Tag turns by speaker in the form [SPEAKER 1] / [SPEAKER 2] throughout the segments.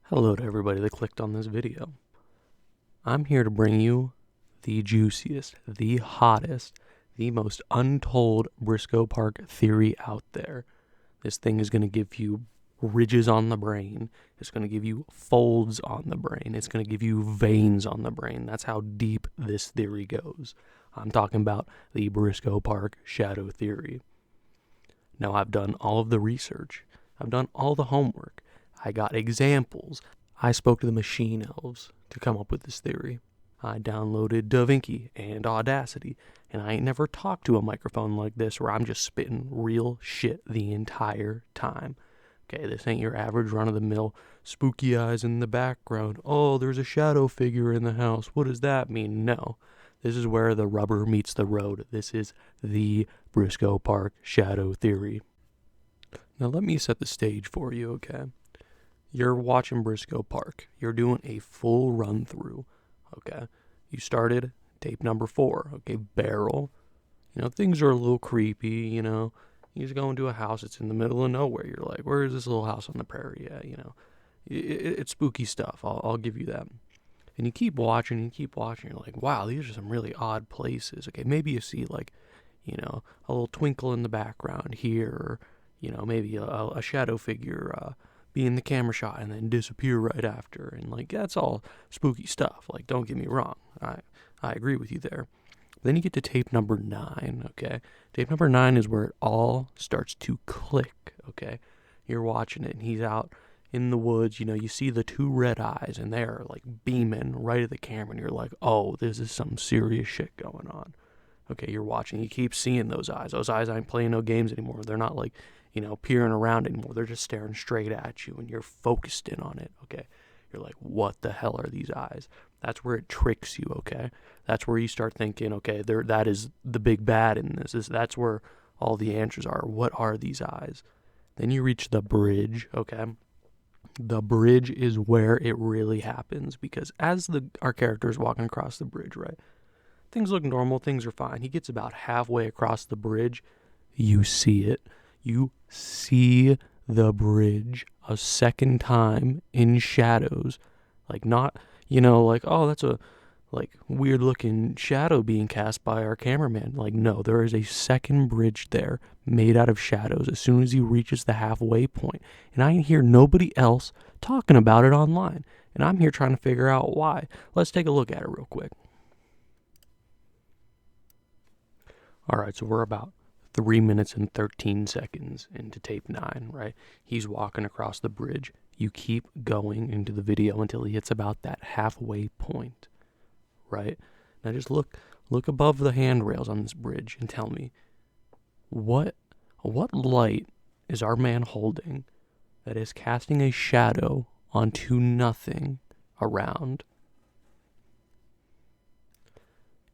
[SPEAKER 1] Hello to everybody that clicked on this video. I'm here to bring you the juiciest, the hottest, the most untold Briscoe Park theory out there. This thing is going to give you ridges on the brain. It's going to give you folds on the brain. It's going to give you veins on the brain. That's how deep this theory goes. I'm talking about the Briscoe Park shadow theory. Now, I've done all of the research. I've done all the homework. I got examples. I spoke to the machine elves to come up with this theory. I downloaded DaVinci and Audacity, and I ain't never talked to a microphone like this where I'm just spitting real shit the entire time. Okay, this ain't your average run-of-the-mill spooky eyes in the background. Oh, there's a shadow figure in the house. What does that mean? No. This is where the rubber meets the road. This is the Briscoe Park shadow theory. Now let me set the stage for you, okay? You're watching Briscoe Park. You're doing a full run through, okay? You started tape number 4, okay? Barrel. Things are a little creepy, You just go into a house, it's in the middle of nowhere. You're like, where is this little house on the prairie at, It's spooky stuff. I'll give you that. And you keep watching, you're like, wow, these are some really odd places. Okay, maybe you see a little twinkle in the background here, or, maybe a shadow figure be in the camera shot and then disappear right after. And that's all spooky stuff. Don't get me wrong. I agree with you there. Then you get to tape number 9, okay? Tape number 9 is where it all starts to click, okay? You're watching it and he's out in the woods, you see the 2 red eyes and they're beaming right at the camera and you're like, oh, this is some serious shit going on. Okay, you're watching, you keep seeing those eyes. Those eyes aren't playing no games anymore. They're not peering around anymore. They're just staring straight at you and you're focused in on it, okay? You're like, what the hell are these eyes? That's where it tricks you, okay? That's where you start thinking, okay, that is the big bad in this. That's where all the answers are. What are these eyes? Then you reach the bridge, okay? The bridge is where it really happens, because as our character is walking across the bridge, right? Things look normal. Things are fine. He gets about halfway across the bridge. You see it. You see the bridge a second time in shadows. Not, oh, that's a weird looking shadow being cast by our cameraman. No, there is a second bridge there made out of shadows as soon as he reaches the halfway point. And I hear nobody else talking about it online. And I'm here trying to figure out why. Let's take a look at it real quick. All right, so we're about 3 minutes and 13 seconds into tape 9, right? He's walking across the bridge. You keep going into the video until he hits about that halfway point, right? Now just look above the handrails on this bridge and tell me, what light is our man holding that is casting a shadow onto nothing around?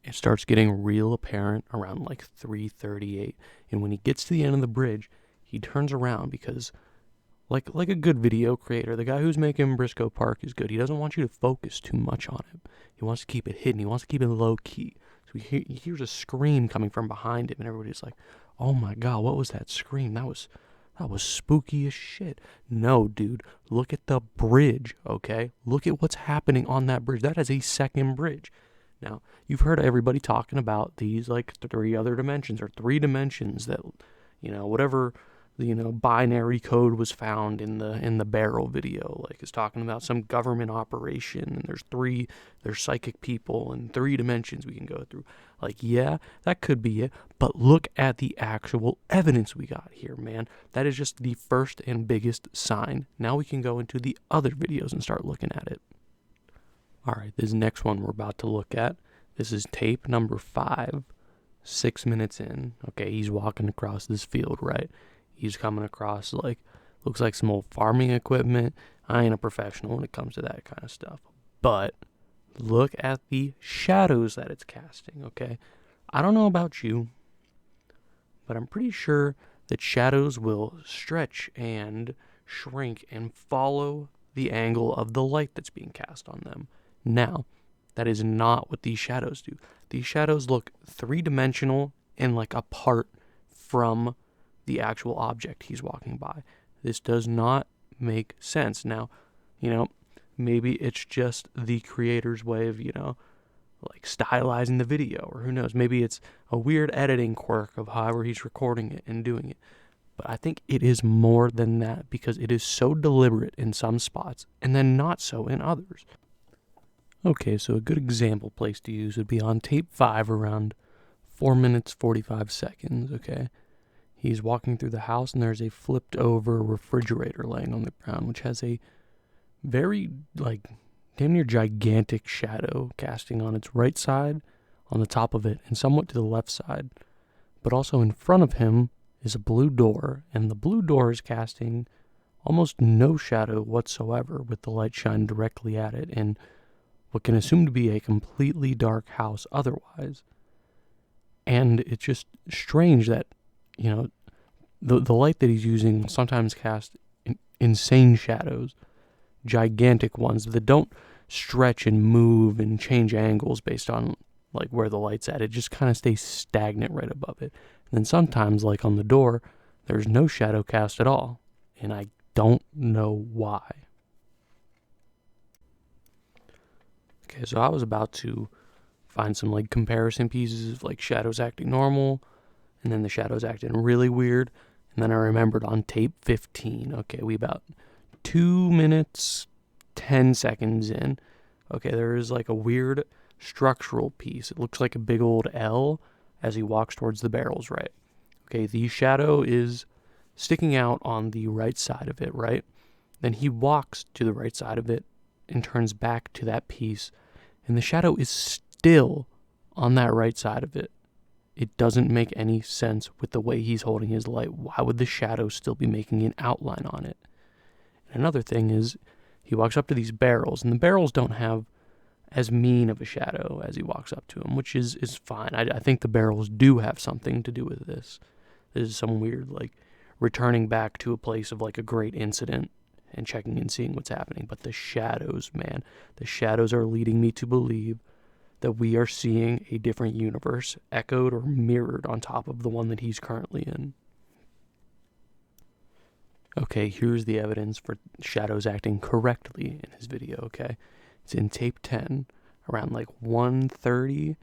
[SPEAKER 1] It starts getting real apparent around 3:38, and when he gets to the end of the bridge, he turns around because, like a good video creator, the guy who's making Briscoe Park is good. He doesn't want you to focus too much on it. He wants to keep it hidden. He wants to keep it low key. So he hears a scream coming from behind him, and everybody's like, "Oh my God, what was that scream? That was spooky as shit." No, dude, look at the bridge, okay? Look at what's happening on that bridge. That is a second bridge. Now, you've heard everybody talking about these 3 other dimensions, or 3 dimensions that, whatever binary code was found in the barrel video, is talking about some government operation, and there's psychic people and 3 dimensions we can go through. Yeah, that could be it, but look at the actual evidence we got here, man. That is just the first and biggest sign. Now we can go into the other videos and start looking at it. All right, this next one we're about to look at, this is tape number 5, 6 minutes in. Okay, he's walking across this field, right? He's coming across, looks like some old farming equipment. I ain't a professional when it comes to that kind of stuff. But look at the shadows that it's casting, okay? I don't know about you, but I'm pretty sure that shadows will stretch and shrink and follow the angle of the light that's being cast on them. Now, that is not what these shadows do. These shadows look 3-dimensional and apart from the actual object he's walking by. This does not make sense. Now, Maybe it's just the creator's way of, like stylizing the video, or who knows, maybe it's a weird editing quirk of however he's recording it and doing it. But I think it is more than that, because it is so deliberate in some spots and then not so in others. Okay, so a good example place to use would be on tape 5, around 4 minutes 45 seconds, okay? He's walking through the house and there's a flipped over refrigerator laying on the ground, which has a very, like, damn near gigantic shadow casting on its right side, on the top of it, and somewhat to the left side. But also in front of him is a blue door, and the blue door is casting almost no shadow whatsoever, with the light shining directly at it in what can assume to be a completely dark house otherwise. And it's just strange that, the light that he's using will sometimes cast insane shadows, gigantic ones that don't stretch and move and change angles based on like where the light's at. It just kind of stays stagnant right above it. And then sometimes, like on the door, there's no shadow cast at all, and I don't know why. Okay, so I was about to find some like comparison pieces of like shadows acting normal, and then the shadows acting really weird, and then I remembered on tape 15, okay, we about 2 minutes 10 seconds in, okay, there is like a weird structural piece. It looks like a big old L as he walks towards the barrels, right? Okay, the shadow is sticking out on the right side of it, right? Then he walks to the right side of it and turns back to that piece, and the shadow is still on that right side of it. It doesn't make any sense with the way he's holding his light. Why would the shadow still be making an outline on it? And another thing is, he walks up to these barrels, and the barrels don't have as mean of a shadow as he walks up to them, which is fine. I think the barrels do have something to do with this. This is some weird, like, returning back to a place of, like, a great incident and checking and seeing what's happening. But the shadows, man, the shadows are leading me to believe that we are seeing a different universe echoed or mirrored on top of the one that he's currently in. Okay, here's the evidence for shadows acting correctly in his video, okay? It's in tape 10, around like 1:30,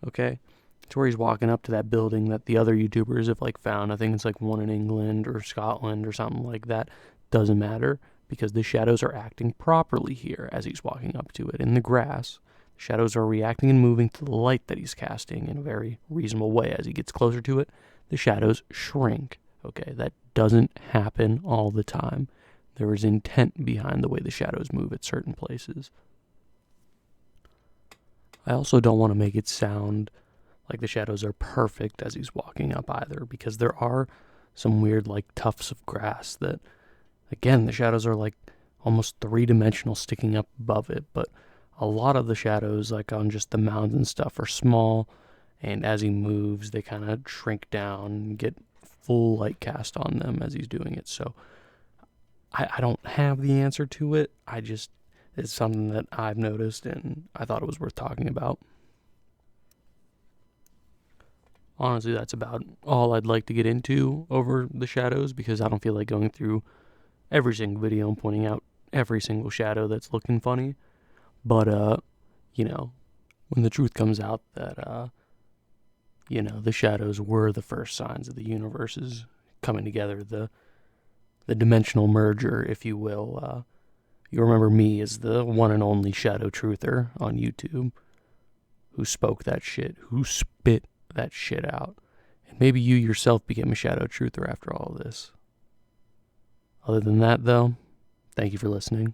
[SPEAKER 1] okay? It's where he's walking up to that building that the other YouTubers have like found. I think it's like one in England or Scotland or something like that. Doesn't matter, because the shadows are acting properly here as he's walking up to it in the grass. The shadows are reacting and moving to the light that he's casting in a very reasonable way. As he gets closer to it, the shadows shrink. Okay, that doesn't happen all the time. There is intent behind the way the shadows move at certain places. I also don't want to make it sound like the shadows are perfect as he's walking up either, because there are some weird like tufts of grass that, again, the shadows are like almost three-dimensional sticking up above it, but a lot of the shadows like on just the mounds and stuff are small, and as he moves they kind of shrink down and get full light cast on them as he's doing it. So I don't have the answer to it. It's something that I've noticed and I thought it was worth talking about. Honestly, that's about all I'd like to get into over the shadows, because I don't feel like going through every single video and pointing out every single shadow that's looking funny. But, when the truth comes out that, the shadows were the first signs of the universe's coming together, the dimensional merger, if you will. You remember me as the one and only shadow truther on YouTube who spoke that shit, who spit that shit out. And maybe you yourself became a shadow truther after all of this. Other than that, though, thank you for listening.